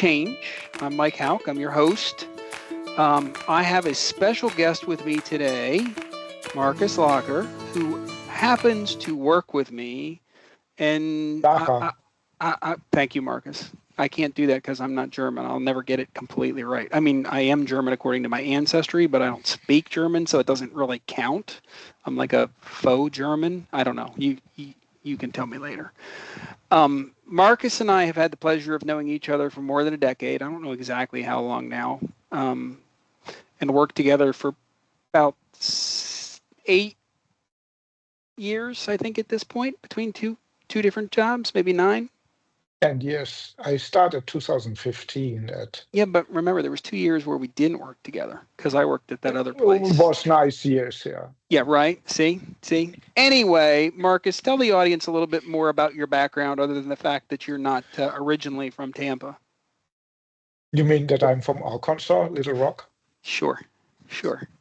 Change. I'm Mike Hauck. I'm your host. I have a special guest with me today, Markus Lacher, who happens to work with me. And thank you, Markus. I can't do that because I'm not German. I'll never get it completely right. I mean, I am German according to my ancestry, but I don't speak German, so it doesn't really count. I'm like a faux German. I don't know. You can tell me later. Markus and I have had the pleasure of knowing each other for more than a decade. I don't know exactly how long now, and worked together for about 8 years, I think, at this point, between two different jobs, maybe 9. 10 years. I started 2015 at... Yeah, but remember, there was 2 years where we didn't work together because I worked at that other place. It was nice years, yeah. Yeah, right. See? Anyway, Markus, tell the audience a little bit more about your background other than the fact that you're not originally from Tampa. You mean that I'm from Arkansas, Little Rock? Sure,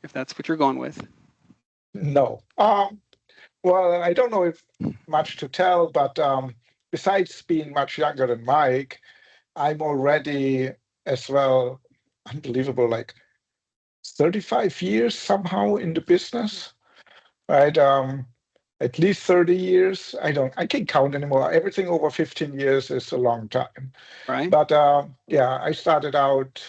if that's what you're going with. No. Well, I don't know if much to tell, but besides being much younger than Mike, I'm already as well, unbelievable, like 35 years somehow in the business, right? At least 30 years. I can't count anymore. Everything over 15 years is a long time. Right. But yeah, I started out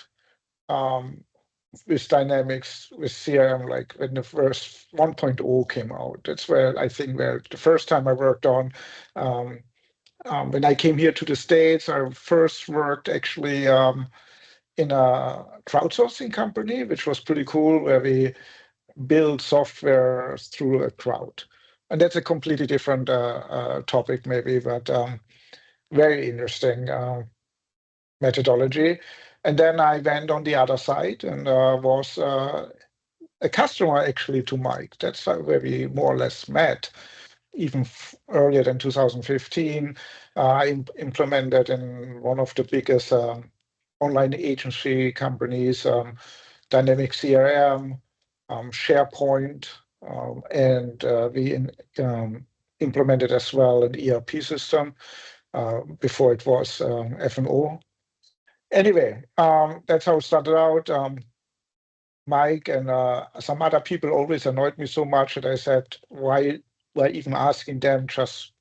with Dynamics, with CRM, like when the first 1.0 came out. That's where I think where the first time I worked on. When I came here to the States, I first worked actually in a crowdsourcing company, which was pretty cool, where we build software through a crowd. And that's a completely different topic maybe, but very interesting methodology. And then I went on the other side and was a customer actually to Mike. That's where we more or less met. Even earlier than 2015, I implemented in one of the biggest online agency companies, Dynamic CRM, SharePoint, and we implemented as well an ERP system before it was F&O. Anyway, that's how it started out. Mike and some other people always annoyed me so much that I said, why even asking them, just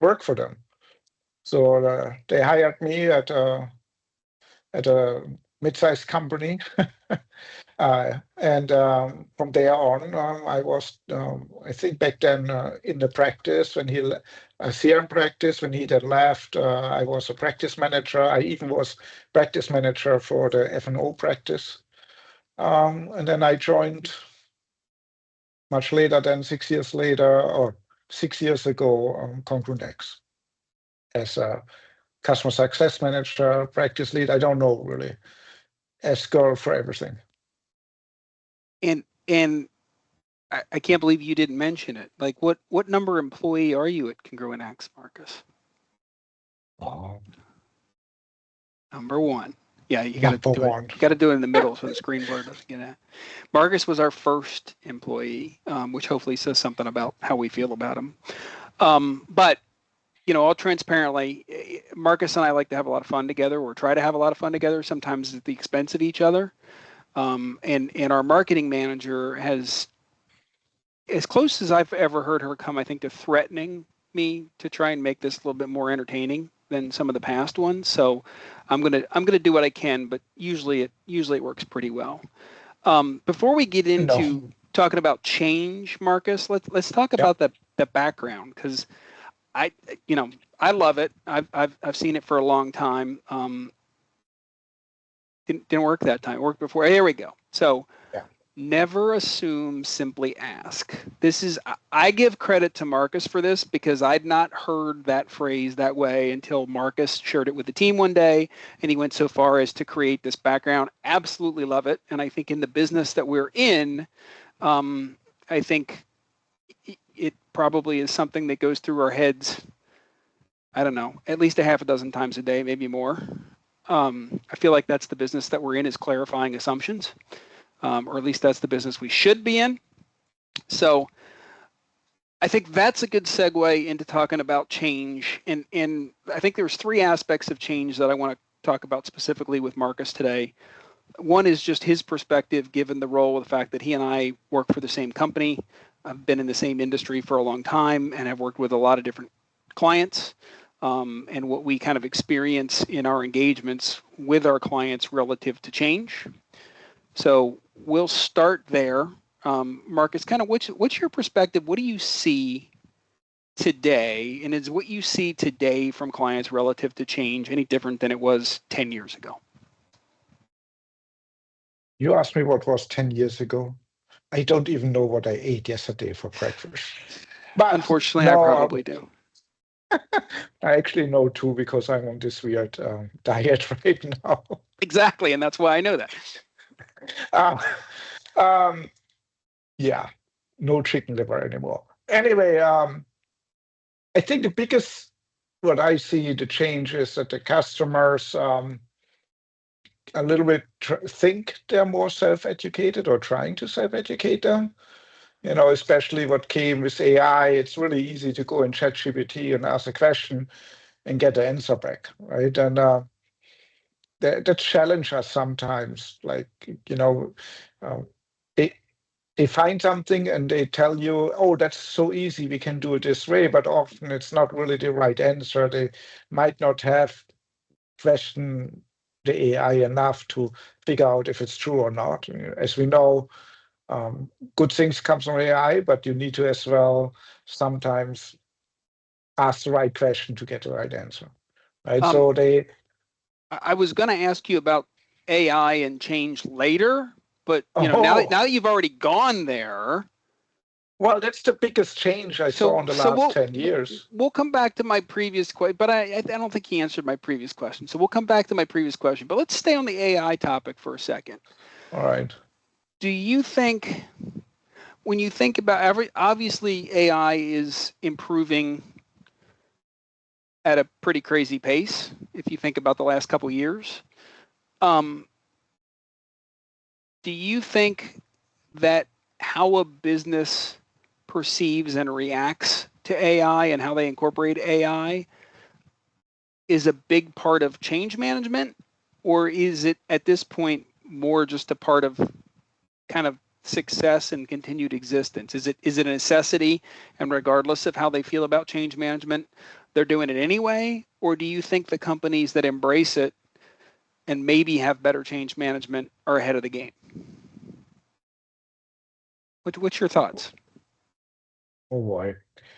work for them. So they hired me at a mid-sized company. And from there on, I was, I think back then in the practice, when CRM practice, when he then left, I was a practice manager. I even was practice manager for the F&O practice. And then I joined much later than 6 years later, or 6 years ago, CongruentX as a customer success manager, practice lead. I don't know really, as girl for everything. And I can't believe you didn't mention it. Like, what number employee are you at CongruentX, Markus? Number 1. Yeah, you got to do it. You got to do it in the middle so the screen blur doesn't get out. Markus was our first employee, which hopefully says something about how we feel about him. But all transparently, Markus and I like to have a lot of fun together, or try to have a lot of fun together, sometimes at the expense of each other. And our marketing manager has, as close as I've ever heard her come, I think, to threatening me to try and make this a little bit more entertaining than some of the past ones. So I'm gonna do what I can, but usually it works pretty well. Before we get into talking about change, Markus, let's talk about the background, because I love it. I've seen it for a long time. Didn't work that time. It worked before. There we go. So never assume, simply ask. I give credit to Markus for this, because I'd not heard that phrase that way until Markus shared it with the team one day, and he went so far as to create this background. Absolutely love it. And I think in the business that we're in, I think it probably is something that goes through our heads, I don't know, at least a half a dozen times a day, maybe more. I feel like that's the business that we're in, is clarifying assumptions, or at least that's the business we should be in. So I think that's a good segue into talking about change. And I think there's 3 aspects of change that I want to talk about specifically with Markus today. One is just his perspective, given the role of the fact that he and I work for the same company. I've been in the same industry for a long time and have worked with a lot of different clients, and what we kind of experience in our engagements with our clients relative to change. So we'll start there. Markus, kind of what's your perspective? What do you see today? And is what you see today from clients relative to change any different than it was 10 years ago? You asked me what was 10 years ago. I don't even know what I ate yesterday for breakfast. But unfortunately, no, I probably do. I actually know too, because I'm on this weird diet right now. Exactly, and that's why I know that. Yeah, no chicken liver anymore. Anyway, I think the biggest, what I see the change is that the customers a little bit think they're more self-educated or trying to self-educate them. Especially what came with AI, it's really easy to go in ChatGPT and ask a question and get the answer back, right? And that challenge us sometimes, like, they find something and they tell you, oh, that's so easy, we can do it this way, but often it's not really the right answer. They might not have questioned the AI enough to figure out if it's true or not. As we know, good things come from AI, but you need to as well sometimes ask the right question to get the right answer, right? So I was going to ask you about AI and change later, but now that you've already gone there. Well, that's the biggest change I saw in the last 10 years. We'll come back to my previous question, but I don't think he answered my previous question. So we'll come back to my previous question, but let's stay on the AI topic for a second. All right. Do you think, when you think about obviously AI is improving at a pretty crazy pace, if you think about the last couple of years, do you think that how a business perceives and reacts to AI and how they incorporate AI is a big part of change management, or is it at this point more just a part of kind of success and continued existence? Is it a necessity, and regardless of how they feel about change management, they're doing it anyway? Or do you think the companies that embrace it and maybe have better change management are ahead of the game? What's your thoughts? Oh boy.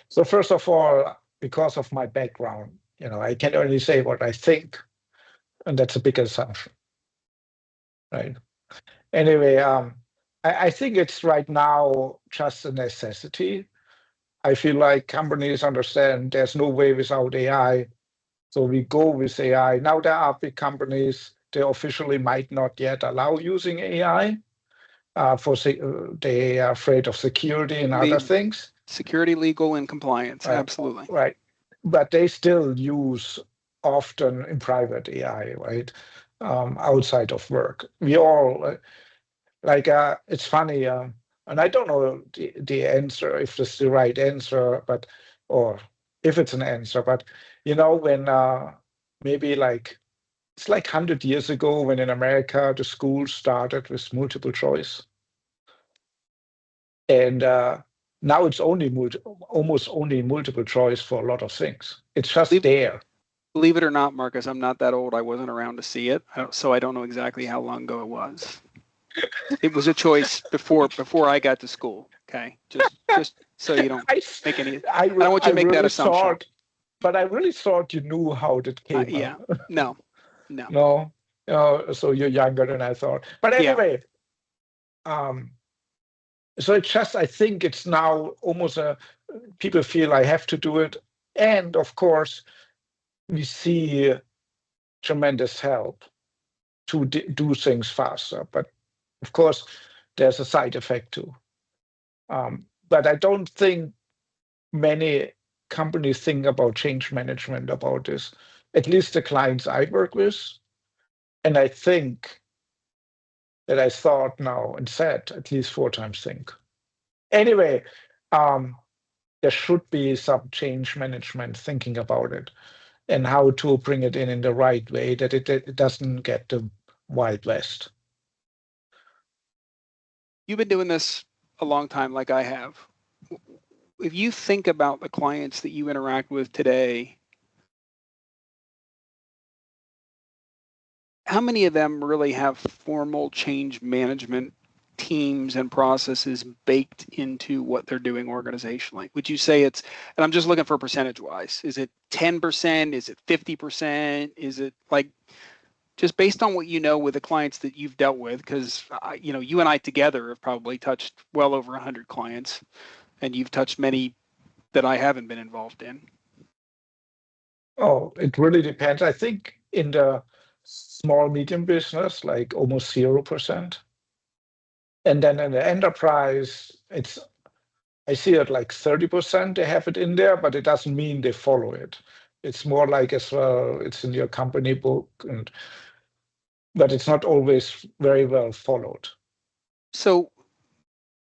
So first of all, because of my background, I can only say what I think, and that's a big assumption, right? Anyway, I think it's right now just a necessity. I feel like companies understand there's no way without AI, so we go with AI. Now there are big companies, they officially might not yet allow using AI. They are afraid of security and other things. Security, legal, and compliance, absolutely. Right, but they still use often in private AI, right? Outside of work. We all, it's funny, and I don't know the answer, if this is the right answer, or if it's an answer, but when maybe it's like 100 years ago when in America the schools started with multiple choice. And now it's almost only multiple choice for a lot of things. It's just there. Believe it or not, Markus, I'm not that old. I wasn't around to see it, so I don't know exactly how long ago it was. It was a choice before I got to school. Okay, just so you don't make any. I don't want you to make that assumption. But I really thought you knew how that came. Yeah. No. No. So you're younger than I thought. But anyway, so it's just, I think it's now almost people feel I have to do it. And of course, we see tremendous help to do things faster. But of course, there's a side effect too. But I don't think many companies think about change management about this, at least the clients I work with. And I think that I thought now and said at least 4 times think. Anyway, there should be some change management thinking about it. and how to bring it in the right way that it doesn't get the Wild West. You've been doing this a long time, like I have. If you think about the clients that you interact with today, how many of them really have formal change management teams and processes baked into what they're doing organizationally? Would you say it's, and I'm just looking for percentage wise, is it 10%? Is it 50%? Is it like, just based on what you know with the clients that you've dealt with, because you and I together have probably touched well over 100 clients, and you've touched many that I haven't been involved in. Oh, it really depends. I think in the small, medium business, like almost 0%. And then in the enterprise, I see it like 30%, they have it in there, but it doesn't mean they follow it. It's more like as well, it's in your company book, but it's not always very well followed. So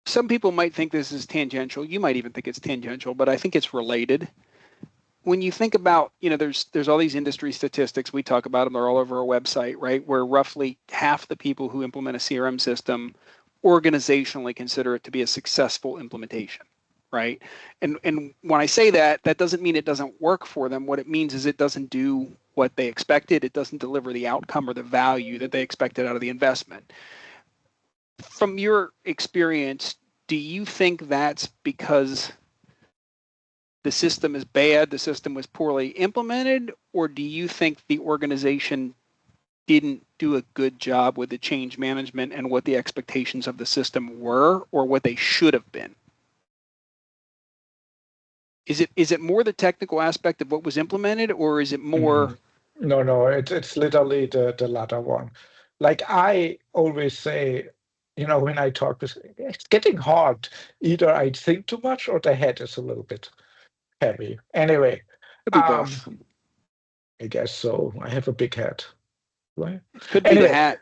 some people might think this is tangential. You might even think it's tangential, but I think it's related. When you think about, there's all these industry statistics, we talk about them, they're all over our website, right? Where roughly half the people who implement a CRM system organizationally consider it to be a successful implementation, right? And when I say that, that doesn't mean it doesn't work for them. What it means is it doesn't do what they expected. It doesn't deliver the outcome or the value that they expected out of the investment. From your experience, do you think that's because the system is bad, the system was poorly implemented, or do you think the organization didn't do a good job with the change management and what the expectations of the system were, or what they should have been? Is it more the technical aspect of what was implemented, or is it more? No, it's literally the latter one. Like I always say, when I talk with, it's getting hard. Either I think too much or the head is a little bit heavy. Anyway, Could be both. I guess so. I have a big head. Right? It could be the hat.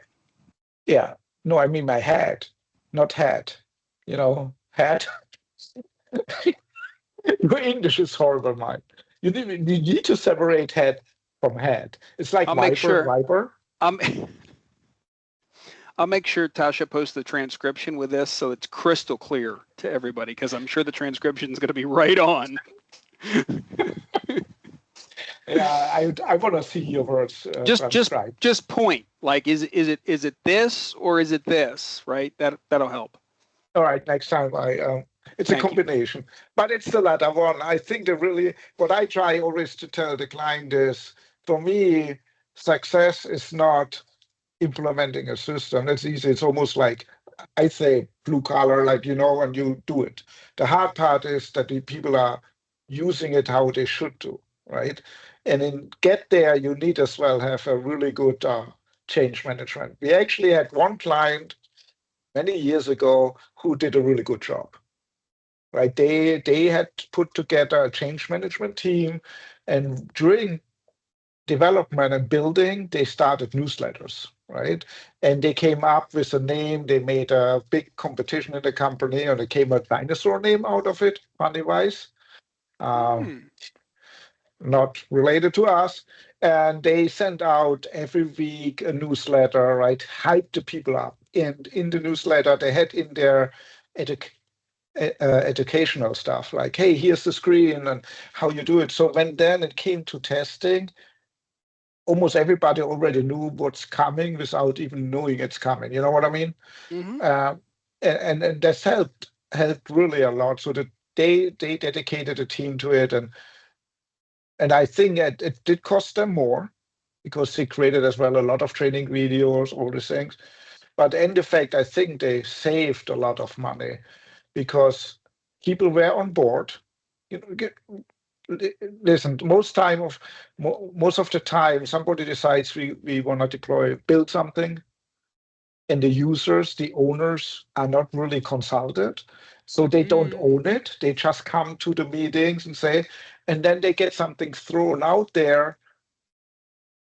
Yeah. No, I mean my head, not head. Head. Your English is horrible, Mike. You need to separate head from head. It's like I'll make sure. viper. I'll make sure Tasha posts the transcription with this so it's crystal clear to everybody, because I'm sure the transcription is going to be right on. Yeah, I want to see your words transcribed. Just point, like, is it this or is it this, right? That'll help. All right, next time it's a combination, but it's the latter one. I think what I try always to tell the client is, for me, success is not implementing a system. That's easy. It's almost like, I say, blue collar, like, and you do it. The hard part is that the people are using it how they should do, right? And in get there, you need as well have a really good change management. We actually had one client many years ago who did a really good job, right? They had put together a change management team, and during development and building, they started newsletters, right? And they came up with a name. They made a big competition in the company, and it came a dinosaur name out of it, funny-wise. Not related to us. And they sent out every week a newsletter, right? Hype the people up. And in the newsletter, they had in their educational stuff, like, hey, here's the screen and how you do it. So then it came to testing, almost everybody already knew what's coming without even knowing it's coming. You know what I mean? Mm-hmm. And that's helped really a lot. So that they dedicated a team to it, and I think it did cost them more because they created as well a lot of training videos, all these things. But in effect, I think they saved a lot of money because people were on board. Listen, most of the time, somebody decides we want to build something, and the users, the owners, are not really consulted. So they don't own it. They just come to the meetings and say, and then they get something thrown out there.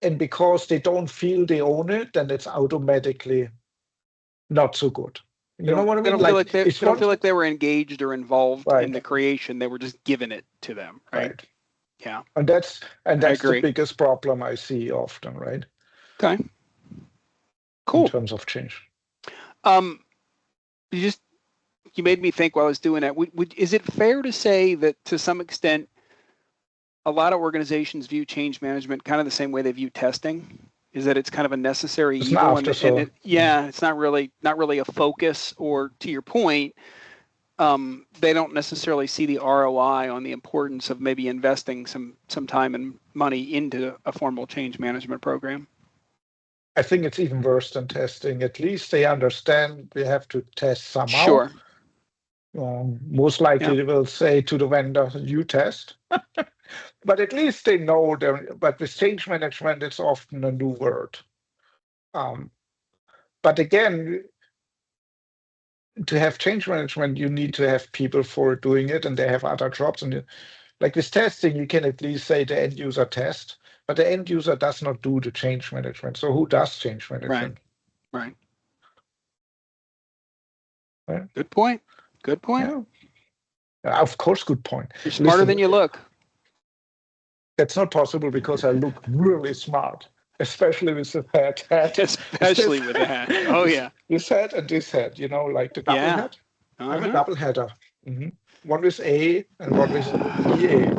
And because they don't feel they own it, then it's automatically not so good. You know what I mean? They don't feel like they were engaged or involved in the creation. They were just giving it to them, right? Yeah. And that's the agree. biggest problem I see often, right? Okay. Cool. In terms of change. You made me think while I was doing that. Is it fair to say that to some extent, a lot of organizations view change management kind of the same way they view testing? Is that it's kind of a necessary It's an evil, and afterthought. it's not really a focus, or to your point, they don't necessarily see the ROI on the importance of maybe investing some time and money into a formal change management program. I think it's even worse than testing. At least they understand we have to test somehow. Sure. Most likely they will say to the vendor, you test. But at least they know them. But with change management, it's often a new word. But again, to have change management, you need to have people for doing it, and they have other jobs. And like with testing, you can at least say the end user test, but the end user does not do the change management. So who does change management? Right. Right? Good point. Yeah. Of course, good point. You're smarter than you look. That's not possible because I look really smart, especially with the hat. Especially with the hat. Oh, yeah. This hat and this hat, like the double hat. I'm a double hatter. One with A and one with EA.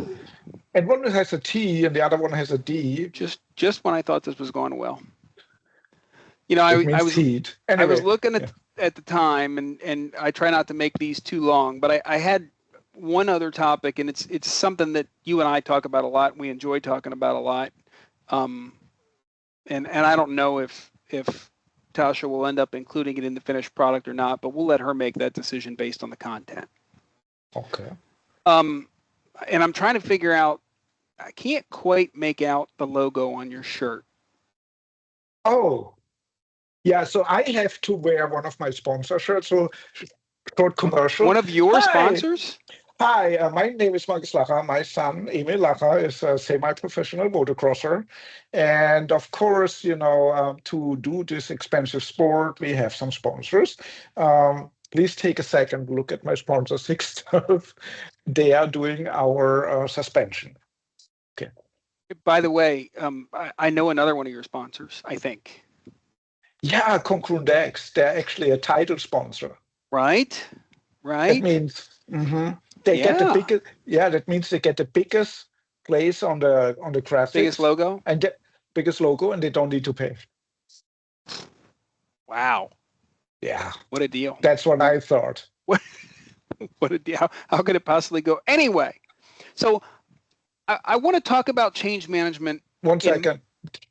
And one has a T and the other one has a D. Just when I thought this was going well. I was looking at the time, and I try not to make these too long, but I had one other topic, and it's something that you and I talk about a lot, and we enjoy talking about a lot. And I don't know if Tasha will end up including it in the finished product or not, but we'll let her make that decision based on the content. Okay. And I'm trying to figure out, I can't quite make out the logo on your shirt. Oh, yeah. So I have to wear one of my sponsor shirts. So short commercial. One of your sponsors? Hi, my name is Markus Lacher. My son, Emil Lacher, is a semi-professional motocrosser. And of course, to do this expensive sport, we have some sponsors. Please take a second, look at my sponsor, 612. They are doing our suspension. Okay. By the way, I know another one of your sponsors, I think. Yeah, Congruent X. They're actually a title sponsor. Right. That means they get the biggest. Yeah, that means they get the biggest place on the graphics. Biggest logo. And the biggest logo, and they don't need to pay. Wow. Yeah. What a deal. That's what I thought. What a deal. How could it possibly go? Anyway, so I want to talk about change management. One second.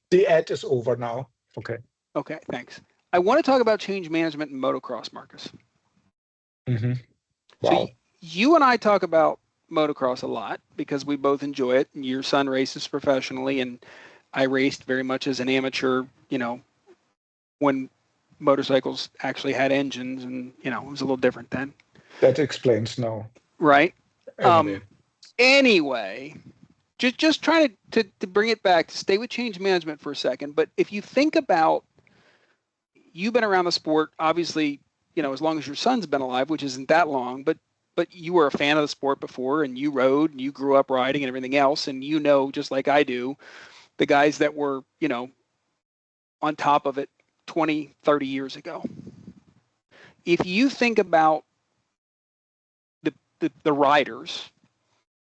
The ad is over now. Okay. Okay, thanks. I want to talk about change management in motocross, Markus. Wow. So you and I talk about motocross a lot because we both enjoy it. Your son races professionally, and I raced very much as an amateur, when motorcycles actually had engines, and, it was a little different then. That explains now. Right. Anyway, just trying to bring it back, to stay with change management for a second. But if you think about, you've been around the sport, obviously, as long as your son's been alive, which isn't that long, but you were a fan of the sport before, and you rode, and you grew up riding and everything else. And just like I do, the guys that were, on top of it 20, 30 years ago. If you think about the riders,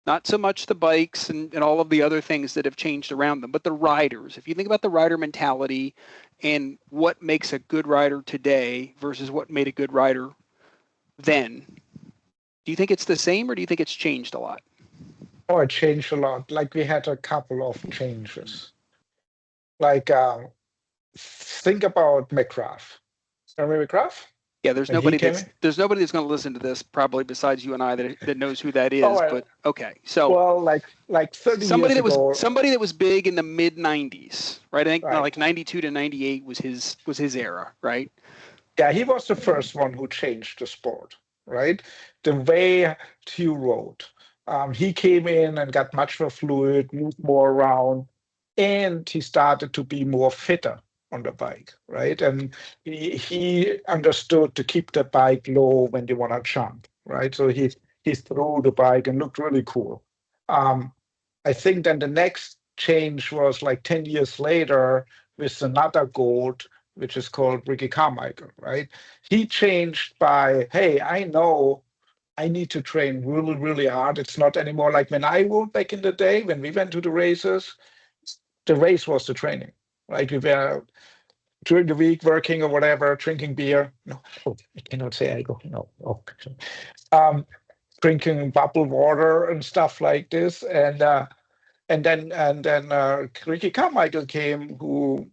not so much the bikes and all of the other things that have changed around them, but the riders, if you think about the rider mentality and what makes a good rider today versus what made a good rider then, do you think it's the same, or do you think it's changed a lot? Oh, it changed a lot. Like, we had a couple of changes. Like, think about McGrath. Remember McGrath? Yeah, there's nobody that's going to listen to this probably besides you and I that knows who that is. But okay, so like 30 years ago, somebody that was big in the mid '90s, right? I think like '92 to '98 was his era, right? Yeah, he was the first one who changed the sport, right? The way you rode. He came in and got much more fluid, moved more around, and he started to be more fitter on the bike, right? And he understood to keep the bike low when you want to jump, right? So he threw the bike and looked really cool. I think then the next change was like 10 years later with another GOAT, which is called Ricky Carmichael, right? He changed by, hey, I know I need to train really, really hard. It's not anymore like when I went back in the day, when we went to the races, the race was the training. Like we were during the week working or whatever, drinking beer. No, oh, I cannot say I go. No, oh, um, drinking bubble water and stuff like this. And then Ricky Carmichael came, who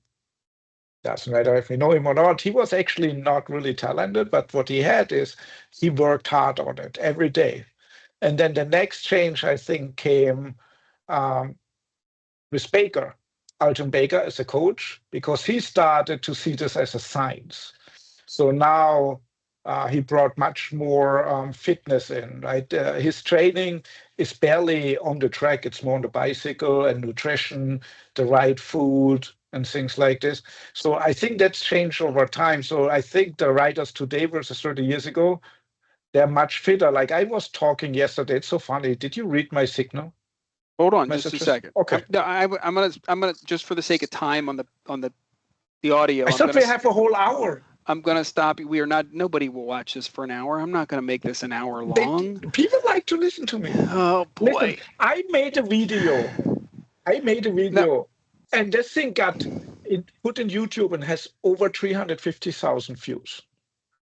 doesn't matter if we know him or not. He was actually not really talented, but what he had is he worked hard on it every day. And then the next change, I think, came um, with Baker, Alton Baker as a coach, because he started to see this as a science. So now he brought much more fitness in, right? His training is barely on the track. It's more on the bicycle and nutrition, the right food and things like this. So I think that's changed over time. So I think the riders today versus 30 years ago, they're much fitter. Like I was talking yesterday, it's so funny. Did you read my signal? Hold on just a second. Okay. I'm gonna just for the sake of time on the audio. I thought we have a whole hour. I'm gonna stop you. We are not. Nobody will watch this for an hour. I'm not gonna make this an hour long. People like to listen to me. Oh boy! Listen, I made a video. And this thing got put in YouTube and has over 350,000 views.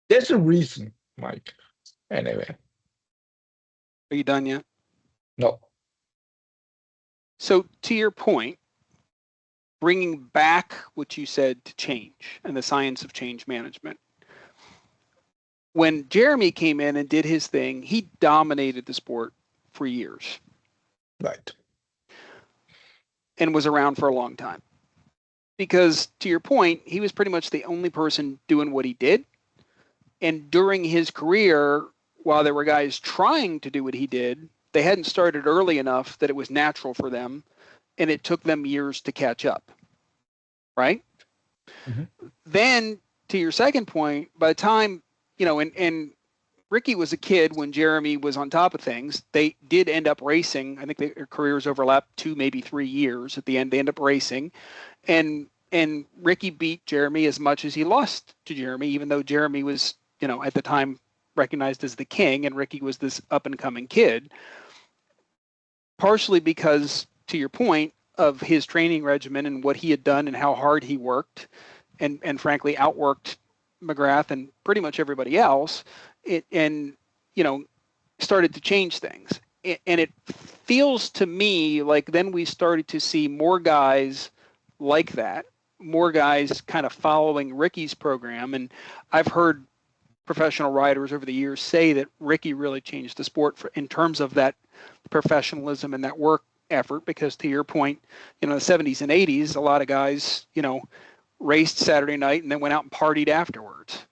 There's a reason, Mike. Anyway. Are you done yet? No. So to your point, bringing back what you said to change and the science of change management. When Jeremy came in and did his thing, he dominated the sport for years. Right. And was around for a long time. Because to your point, he was pretty much the only person doing what he did. And during his career, while there were guys trying to do what he did, they hadn't started early enough that it was natural for them, and it took them years to catch up, right? Mm-hmm. Then, to your second point, by the time, and Ricky was a kid when Jeremy was on top of things, they did end up racing. I think their careers overlapped 2, maybe 3 years. At the end, they end up racing. And Ricky beat Jeremy as much as he lost to Jeremy, even though Jeremy was, at the time recognized as the king, and Ricky was this up-and-coming kid. Partially because, to your point, of his training regimen and what he had done and how hard he worked, and frankly outworked McGrath and pretty much everybody else, started to change things. And it feels to me like then we started to see more guys like that, more guys kind of following Ricky's program. And I've heard professional riders over the years say that Ricky really changed the sport in terms of that professionalism and that work effort, because to your point, the 70s and 80s, a lot of guys, raced Saturday night and then went out and partied afterwards.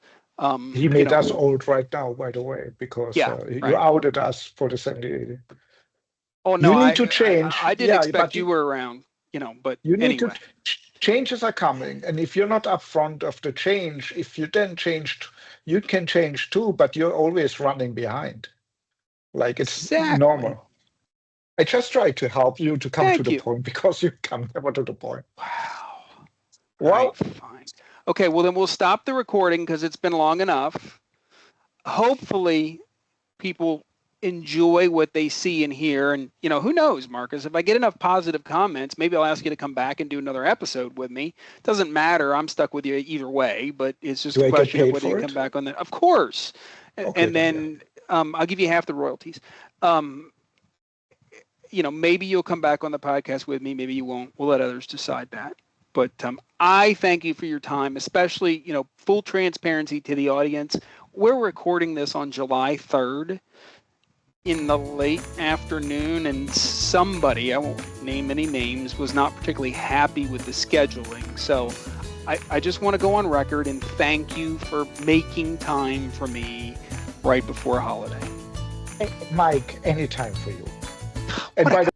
He made us old right now, by the way, because you outed us for the 70s, 80s. Oh, no, you need to change. I didn't expect you were around, but you need anyway. Changes are coming. And if you're not upfront of the change, if you then change, you can change too, but you're always running behind. Like it's normal. I just try to help you to come to the point, because you come never to the point. Wow. Well, right, fine. Okay, well then we'll stop the recording because it's been long enough. Hopefully people enjoy what they see and hear. And, who knows, Markus, if I get enough positive comments, maybe I'll ask you to come back and do another episode with me. Doesn't matter. I'm stuck with you either way, but it's just a question of whether you come back on that. Of course. Okay, and then I'll give you half the royalties. Maybe you'll come back on the podcast with me. Maybe you won't. We'll let others decide that. But I thank you for your time, especially, full transparency to the audience. We're recording this on July 3rd in the late afternoon, and somebody, I won't name any names, was not particularly happy with the scheduling. So I just want to go on record and thank you for making time for me right before holiday. Mike, anytime for you. And by the